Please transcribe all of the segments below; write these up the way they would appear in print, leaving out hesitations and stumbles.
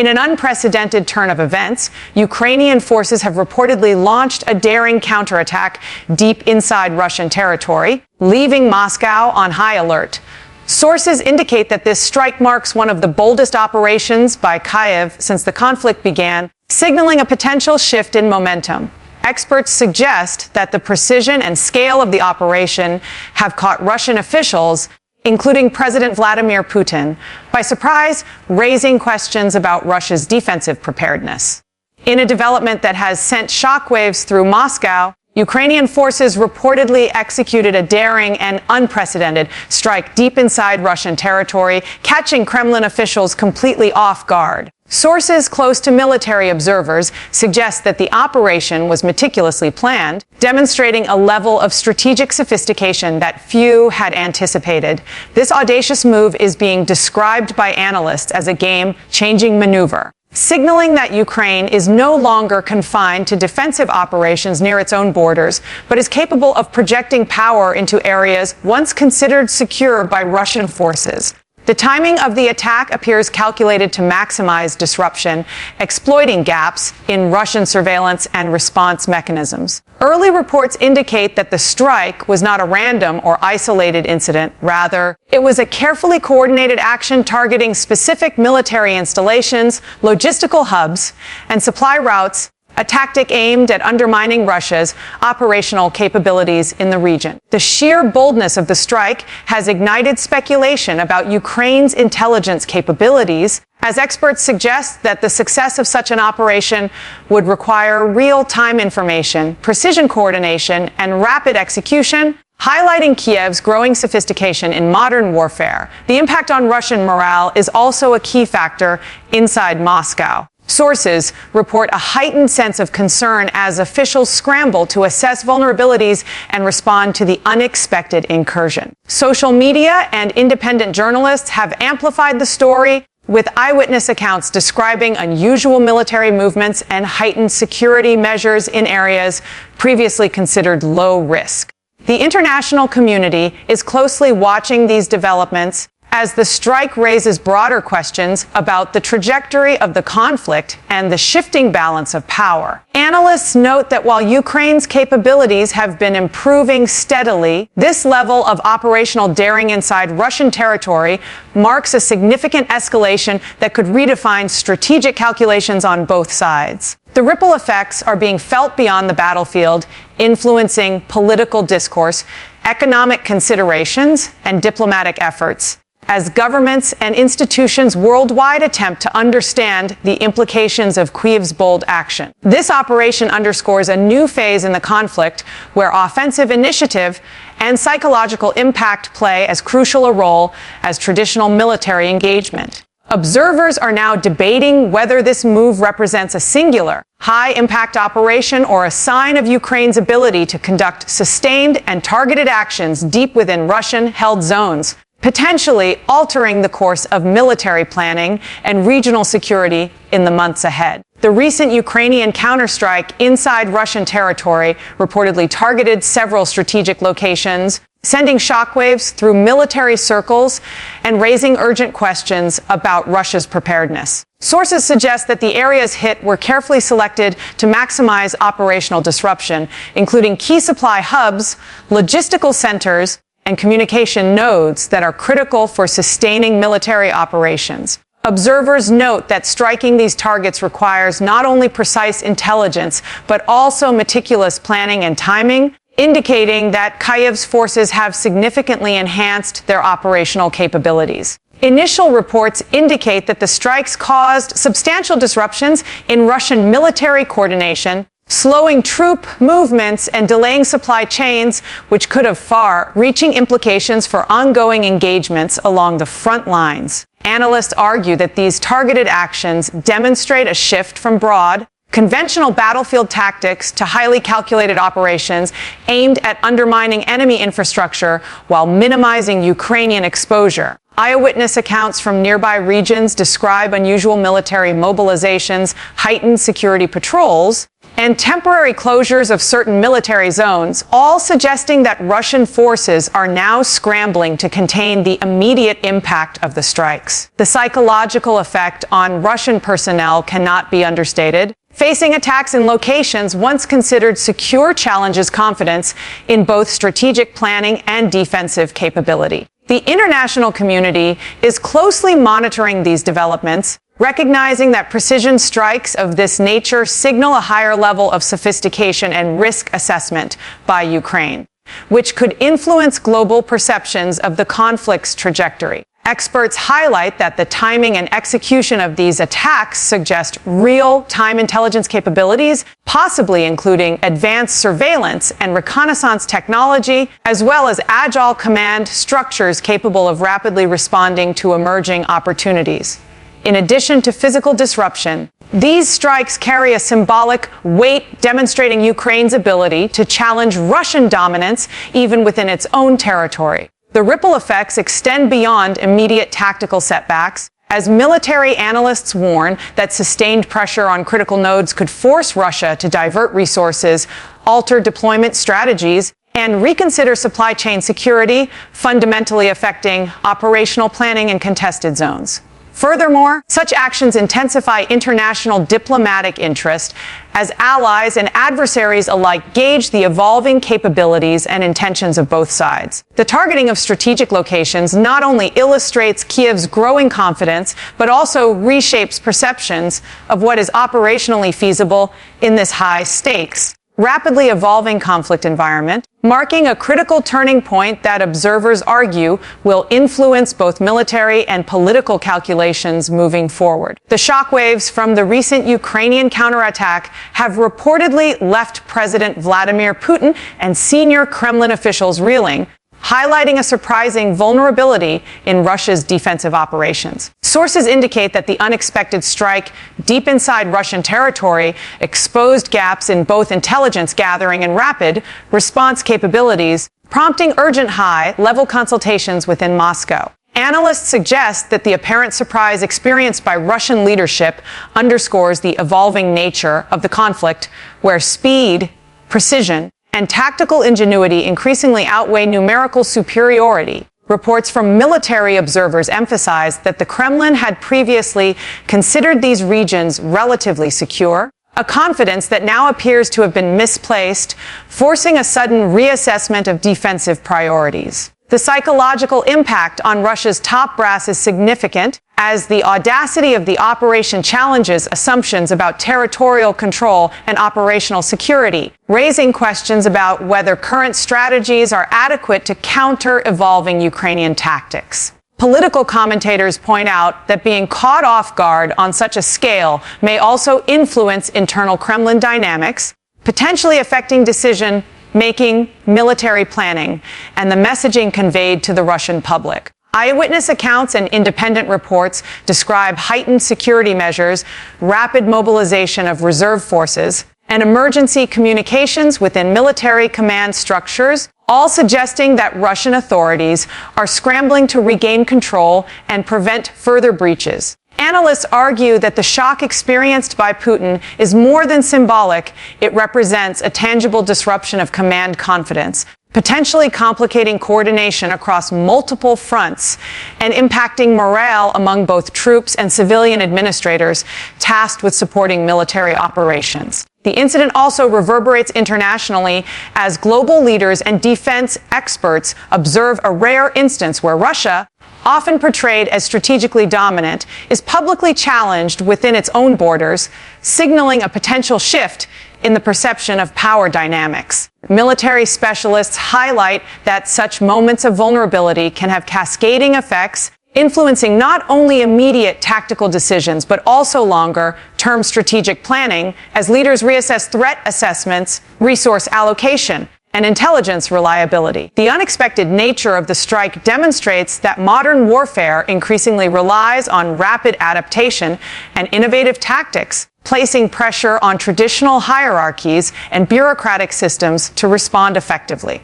In an unprecedented turn of events, Ukrainian forces have reportedly launched a daring counterattack deep inside Russian territory, leaving Moscow on high alert. Sources indicate that this strike marks one of the boldest operations by Kyiv since the conflict began, signaling a potential shift in momentum. Experts suggest that the precision and scale of the operation have caught Russian officials, including President Vladimir Putin, by surprise, raising questions about Russia's defensive preparedness. In a development that has sent shockwaves through Moscow, Ukrainian forces reportedly executed a daring and unprecedented strike deep inside Russian territory, catching Kremlin officials completely off guard. Sources close to military observers suggest that the operation was meticulously planned, demonstrating a level of strategic sophistication that few had anticipated. This audacious move is being described by analysts as a game-changing maneuver, signaling that Ukraine is no longer confined to defensive operations near its own borders, but is capable of projecting power into areas once considered secure by Russian forces. The timing of the attack appears calculated to maximize disruption, exploiting gaps in Russian surveillance and response mechanisms. Early reports indicate that the strike was not a random or isolated incident. Rather, it was a carefully coordinated action targeting specific military installations, logistical hubs, and supply routes, a tactic aimed at undermining Russia's operational capabilities in the region. The sheer boldness of the strike has ignited speculation about Ukraine's intelligence capabilities, as experts suggest that the success of such an operation would require real-time information, precision coordination, and rapid execution, highlighting Kyiv's growing sophistication in modern warfare. The impact on Russian morale is also a key factor inside Moscow. Sources report a heightened sense of concern as officials scramble to assess vulnerabilities and respond to the unexpected incursion. Social media and independent journalists have amplified the story, with eyewitness accounts describing unusual military movements and heightened security measures in areas previously considered low risk. The international community is closely watching these developments, as the strike raises broader questions about the trajectory of the conflict and the shifting balance of power. Analysts note that while Ukraine's capabilities have been improving steadily, this level of operational daring inside Russian territory marks a significant escalation that could redefine strategic calculations on both sides. The ripple effects are being felt beyond the battlefield, influencing political discourse, economic considerations, and diplomatic efforts, as governments and institutions worldwide attempt to understand the implications of Kyiv's bold action. This operation underscores a new phase in the conflict where offensive initiative and psychological impact play as crucial a role as traditional military engagement. Observers are now debating whether this move represents a singular, high-impact operation or a sign of Ukraine's ability to conduct sustained and targeted actions deep within Russian-held zones, potentially altering the course of military planning and regional security in the months ahead. The recent Ukrainian counterstrike inside Russian territory reportedly targeted several strategic locations, sending shockwaves through military circles and raising urgent questions about Russia's preparedness. Sources suggest that the areas hit were carefully selected to maximize operational disruption, including key supply hubs, logistical centers, and communication nodes that are critical for sustaining military operations. Observers note that striking these targets requires not only precise intelligence, but also meticulous planning and timing, indicating that Kyiv's forces have significantly enhanced their operational capabilities. Initial reports indicate that the strikes caused substantial disruptions in Russian military coordination, slowing troop movements and delaying supply chains, which could have far-reaching implications for ongoing engagements along the front lines. Analysts argue that these targeted actions demonstrate a shift from broad, conventional battlefield tactics to highly calculated operations aimed at undermining enemy infrastructure while minimizing Ukrainian exposure. Eyewitness accounts from nearby regions describe unusual military mobilizations, heightened security patrols, and temporary closures of certain military zones, all suggesting that Russian forces are now scrambling to contain the immediate impact of the strikes. The psychological effect on Russian personnel cannot be understated. Facing attacks in locations once considered secure challenges confidence in both strategic planning and defensive capability. The international community is closely monitoring these developments, recognizing that precision strikes of this nature signal a higher level of sophistication and risk assessment by Ukraine, which could influence global perceptions of the conflict's trajectory. Experts highlight that the timing and execution of these attacks suggest real-time intelligence capabilities, possibly including advanced surveillance and reconnaissance technology, as well as agile command structures capable of rapidly responding to emerging opportunities. In addition to physical disruption, these strikes carry a symbolic weight demonstrating Ukraine's ability to challenge Russian dominance even within its own territory. The ripple effects extend beyond immediate tactical setbacks, as military analysts warn that sustained pressure on critical nodes could force Russia to divert resources, alter deployment strategies, and reconsider supply chain security, fundamentally affecting operational planning in contested zones. Furthermore, such actions intensify international diplomatic interest as allies and adversaries alike gauge the evolving capabilities and intentions of both sides. The targeting of strategic locations not only illustrates Kiev's growing confidence, but also reshapes perceptions of what is operationally feasible in this high-stakes, rapidly evolving conflict environment, marking a critical turning point that observers argue will influence both military and political calculations moving forward. The shockwaves from the recent Ukrainian counterattack have reportedly left President Vladimir Putin and senior Kremlin officials reeling, highlighting a surprising vulnerability in Russia's defensive operations. Sources indicate that the unexpected strike deep inside Russian territory exposed gaps in both intelligence gathering and rapid response capabilities, prompting urgent high-level consultations within Moscow. Analysts suggest that the apparent surprise experienced by Russian leadership underscores the evolving nature of the conflict, where speed, precision, and tactical ingenuity increasingly outweigh numerical superiority. Reports from military observers emphasize that the Kremlin had previously considered these regions relatively secure, a confidence that now appears to have been misplaced, forcing a sudden reassessment of defensive priorities. The psychological impact on Russia's top brass is significant, as the audacity of the operation challenges assumptions about territorial control and operational security, raising questions about whether current strategies are adequate to counter evolving Ukrainian tactics. Political commentators point out that being caught off guard on such a scale may also influence internal Kremlin dynamics, potentially affecting decision-making, military planning, and the messaging conveyed to the Russian public. Eyewitness accounts and independent reports describe heightened security measures, rapid mobilization of reserve forces, and emergency communications within military command structures, all suggesting that Russian authorities are scrambling to regain control and prevent further breaches. Analysts argue that the shock experienced by Putin is more than symbolic. It represents a tangible disruption of command confidence, potentially complicating coordination across multiple fronts and impacting morale among both troops and civilian administrators tasked with supporting military operations. The incident also reverberates internationally as global leaders and defense experts observe a rare instance where Russia, often portrayed as strategically dominant, is publicly challenged within its own borders, signaling a potential shift in the perception of power dynamics. Military specialists highlight that such moments of vulnerability can have cascading effects, influencing not only immediate tactical decisions, but also longer-term strategic planning as leaders reassess threat assessments, resource allocation, and intelligence reliability. The unexpected nature of the strike demonstrates that modern warfare increasingly relies on rapid adaptation and innovative tactics, placing pressure on traditional hierarchies and bureaucratic systems to respond effectively.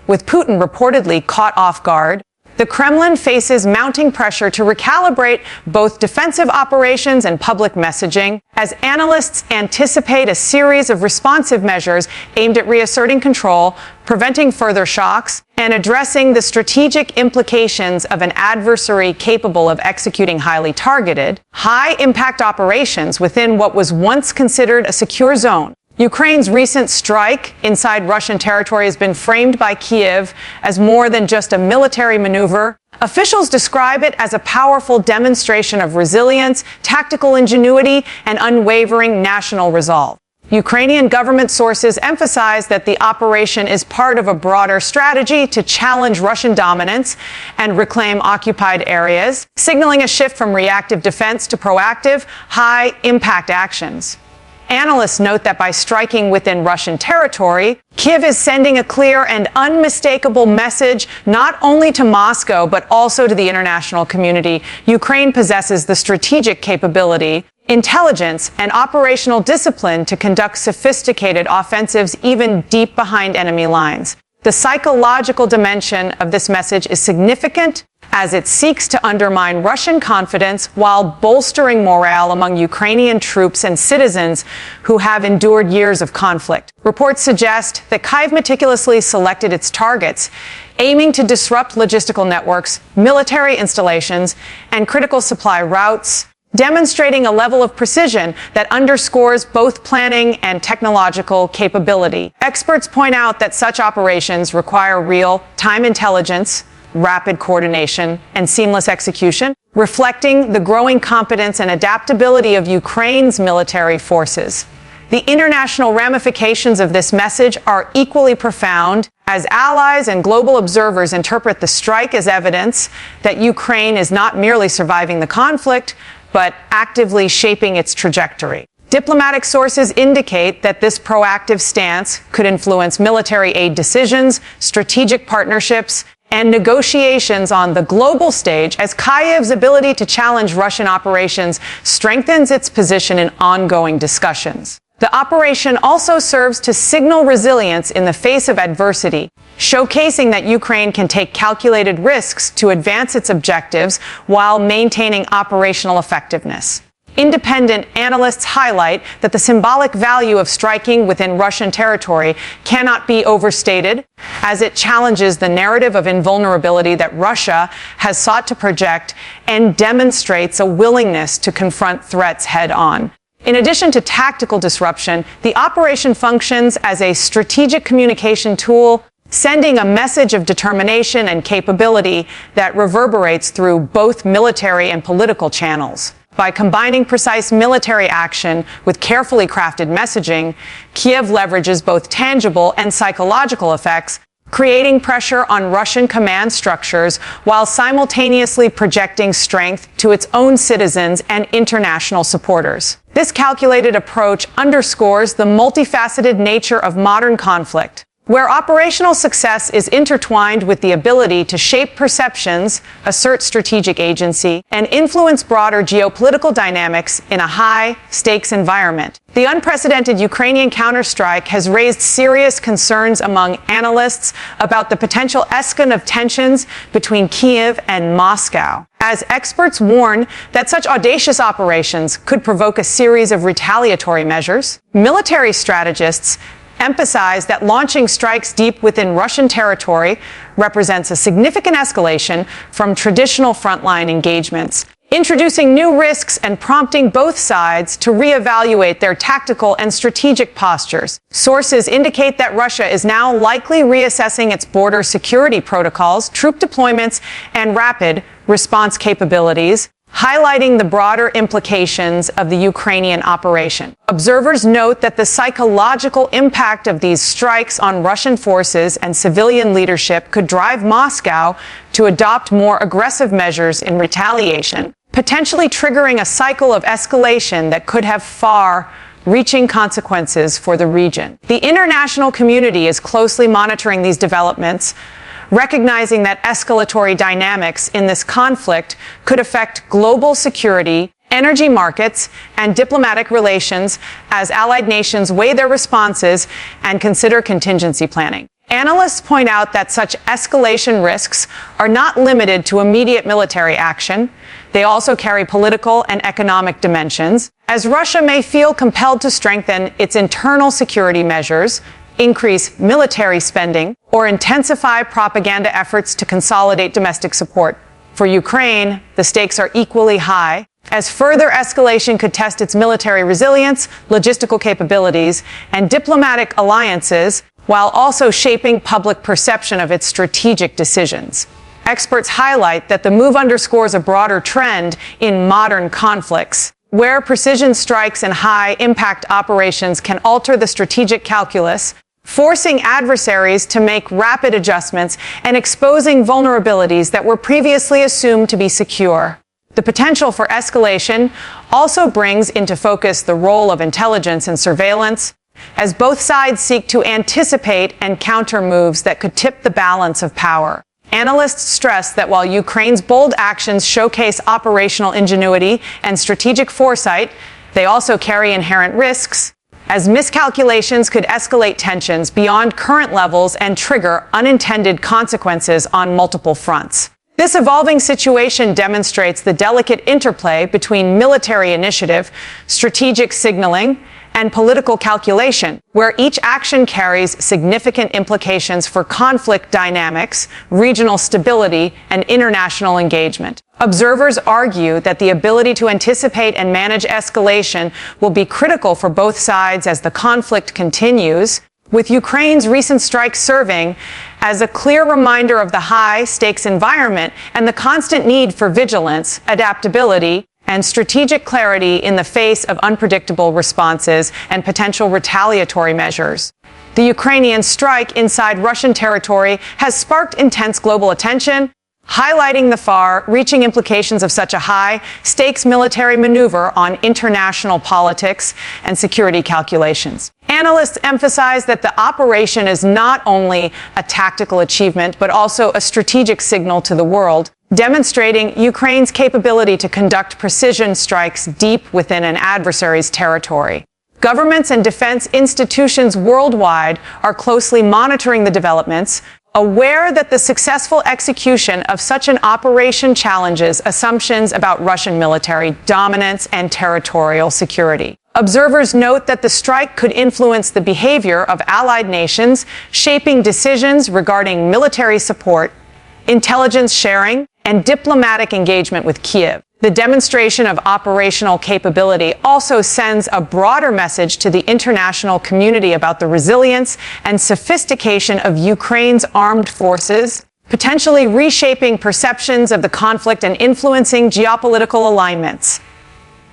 With Putin reportedly caught off guard, The Kremlin faces mounting pressure to recalibrate both defensive operations and public messaging, as analysts anticipate a series of responsive measures aimed at reasserting control, preventing further shocks, and addressing the strategic implications of an adversary capable of executing highly targeted, high-impact operations within what was once considered a secure zone. Ukraine's recent strike inside Russian territory has been framed by Kyiv as more than just a military maneuver. Officials describe it as a powerful demonstration of resilience, tactical ingenuity, and unwavering national resolve. Ukrainian government sources emphasize that the operation is part of a broader strategy to challenge Russian dominance and reclaim occupied areas, signaling a shift from reactive defense to proactive, high-impact actions. Analysts note that by striking within Russian territory, Kyiv is sending a clear and unmistakable message not only to Moscow but also to the international community. Ukraine possesses the strategic capability, intelligence, and operational discipline to conduct sophisticated offensives even deep behind enemy lines. The psychological dimension of this message is significant as it seeks to undermine Russian confidence while bolstering morale among Ukrainian troops and citizens who have endured years of conflict. Reports suggest that Kyiv meticulously selected its targets, aiming to disrupt logistical networks, military installations, and critical supply routes, demonstrating a level of precision that underscores both planning and technological capability. Experts point out that such operations require real-time intelligence, rapid coordination, and seamless execution, reflecting the growing competence and adaptability of Ukraine's military forces. The international ramifications of this message are equally profound, as allies and global observers interpret the strike as evidence that Ukraine is not merely surviving the conflict, but actively shaping its trajectory. Diplomatic sources indicate that this proactive stance could influence military aid decisions, strategic partnerships, and negotiations on the global stage, as Kyiv's ability to challenge Russian operations strengthens its position in ongoing discussions. The operation also serves to signal resilience in the face of adversity, showcasing that Ukraine can take calculated risks to advance its objectives while maintaining operational effectiveness. Independent analysts highlight that the symbolic value of striking within Russian territory cannot be overstated, as it challenges the narrative of invulnerability that Russia has sought to project and demonstrates a willingness to confront threats head-on. In addition to tactical disruption, the operation functions as a strategic communication tool, sending a message of determination and capability that reverberates through both military and political channels. By combining precise military action with carefully crafted messaging, Kyiv leverages both tangible and psychological effects, creating pressure on Russian command structures while simultaneously projecting strength to its own citizens and international supporters. This calculated approach underscores the multifaceted nature of modern conflict, where operational success is intertwined with the ability to shape perceptions, assert strategic agency, and influence broader geopolitical dynamics in a high-stakes environment. The unprecedented Ukrainian counterstrike has raised serious concerns among analysts about the potential escalation of tensions between Kyiv and Moscow, as experts warn that such audacious operations could provoke a series of retaliatory measures. Military strategists emphasize that launching strikes deep within Russian territory represents a significant escalation from traditional frontline engagements, introducing new risks and prompting both sides to reevaluate their tactical and strategic postures. Sources indicate that Russia is now likely reassessing its border security protocols, troop deployments, and rapid response capabilities, highlighting the broader implications of the Ukrainian operation. Observers note that the psychological impact of these strikes on Russian forces and civilian leadership could drive Moscow to adopt more aggressive measures in retaliation, potentially triggering a cycle of escalation that could have far-reaching consequences for the region. The international community is closely monitoring these developments, recognizing that escalatory dynamics in this conflict could affect global security, energy markets, and diplomatic relations as allied nations weigh their responses and consider contingency planning. Analysts point out that such escalation risks are not limited to immediate military action. They also carry political and economic dimensions, as Russia may feel compelled to strengthen its internal security measures, increase military spending, or intensify propaganda efforts to consolidate domestic support. For Ukraine, the stakes are equally high, as further escalation could test its military resilience, logistical capabilities, and diplomatic alliances, while also shaping public perception of its strategic decisions. Experts highlight that the move underscores a broader trend in modern conflicts, where precision strikes and high-impact operations can alter the strategic calculus, forcing adversaries to make rapid adjustments and exposing vulnerabilities that were previously assumed to be secure. The potential for escalation also brings into focus the role of intelligence and surveillance, as both sides seek to anticipate and counter moves that could tip the balance of power. Analysts stress that while Ukraine's bold actions showcase operational ingenuity and strategic foresight, they also carry inherent risks, as miscalculations could escalate tensions beyond current levels and trigger unintended consequences on multiple fronts. This evolving situation demonstrates the delicate interplay between military initiative, strategic signaling, and political calculation, where each action carries significant implications for conflict dynamics, regional stability, and international engagement. Observers argue that the ability to anticipate and manage escalation will be critical for both sides as the conflict continues, with Ukraine's recent strike serving as a clear reminder of the high-stakes environment and the constant need for vigilance, adaptability, and strategic clarity in the face of unpredictable responses and potential retaliatory measures. The Ukrainian strike inside Russian territory has sparked intense global attention, highlighting the far-reaching implications of such a high-stakes military maneuver on international politics and security calculations. Analysts emphasize that the operation is not only a tactical achievement, but also a strategic signal to the world, demonstrating Ukraine's capability to conduct precision strikes deep within an adversary's territory. Governments and defense institutions worldwide are closely monitoring the developments, aware that the successful execution of such an operation challenges assumptions about Russian military dominance and territorial security. Observers note that the strike could influence the behavior of allied nations, shaping decisions regarding military support, intelligence sharing, and diplomatic engagement with Kyiv. The demonstration of operational capability also sends a broader message to the international community about the resilience and sophistication of Ukraine's armed forces, potentially reshaping perceptions of the conflict and influencing geopolitical alignments.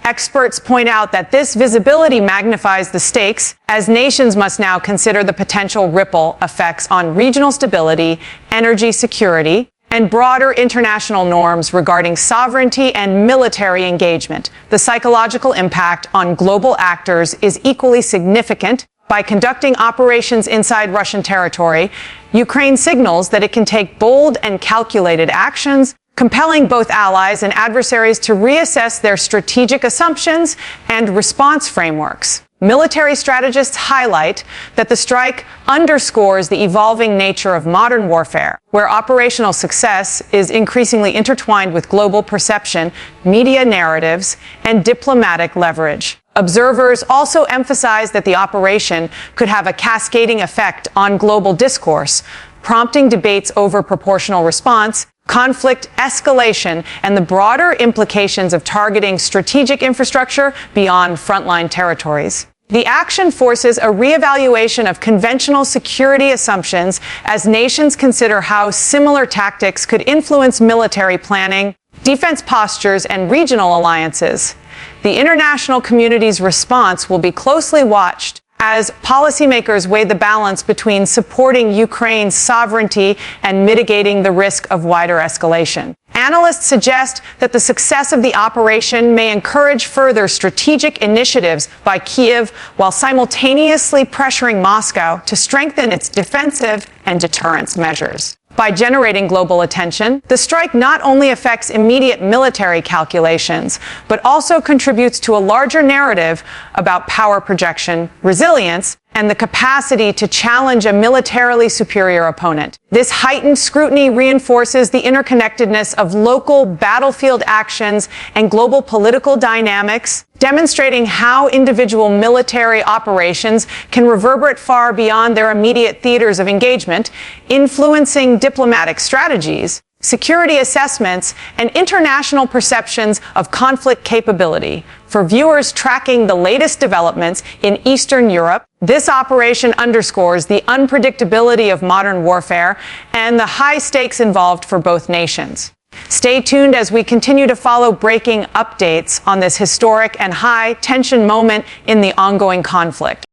Experts point out that this visibility magnifies the stakes, as nations must now consider the potential ripple effects on regional stability, energy security, and broader international norms regarding sovereignty and military engagement. The psychological impact on global actors is equally significant. By conducting operations inside Russian territory, Ukraine signals that it can take bold and calculated actions, compelling both allies and adversaries to reassess their strategic assumptions and response frameworks. Military strategists highlight that the strike underscores the evolving nature of modern warfare, where operational success is increasingly intertwined with global perception, media narratives, and diplomatic leverage. Observers also emphasize that the operation could have a cascading effect on global discourse, prompting debates over proportional response, conflict escalation, and the broader implications of targeting strategic infrastructure beyond frontline territories. The action forces a reevaluation of conventional security assumptions as nations consider how similar tactics could influence military planning, defense postures, and regional alliances. The international community's response will be closely watched as policymakers weigh the balance between supporting Ukraine's sovereignty and mitigating the risk of wider escalation. Analysts suggest that the success of the operation may encourage further strategic initiatives by Kyiv while simultaneously pressuring Moscow to strengthen its defensive and deterrence measures. By generating global attention, the strike not only affects immediate military calculations, but also contributes to a larger narrative about power projection, resilience, and the capacity to challenge a militarily superior opponent. This heightened scrutiny reinforces the interconnectedness of local battlefield actions and global political dynamics, demonstrating how individual military operations can reverberate far beyond their immediate theaters of engagement, influencing diplomatic strategies, security assessments, and international perceptions of conflict capability. For viewers tracking the latest developments in Eastern Europe, this operation underscores the unpredictability of modern warfare and the high stakes involved for both nations. Stay tuned as we continue to follow breaking updates on this historic and high-tension moment in the ongoing conflict.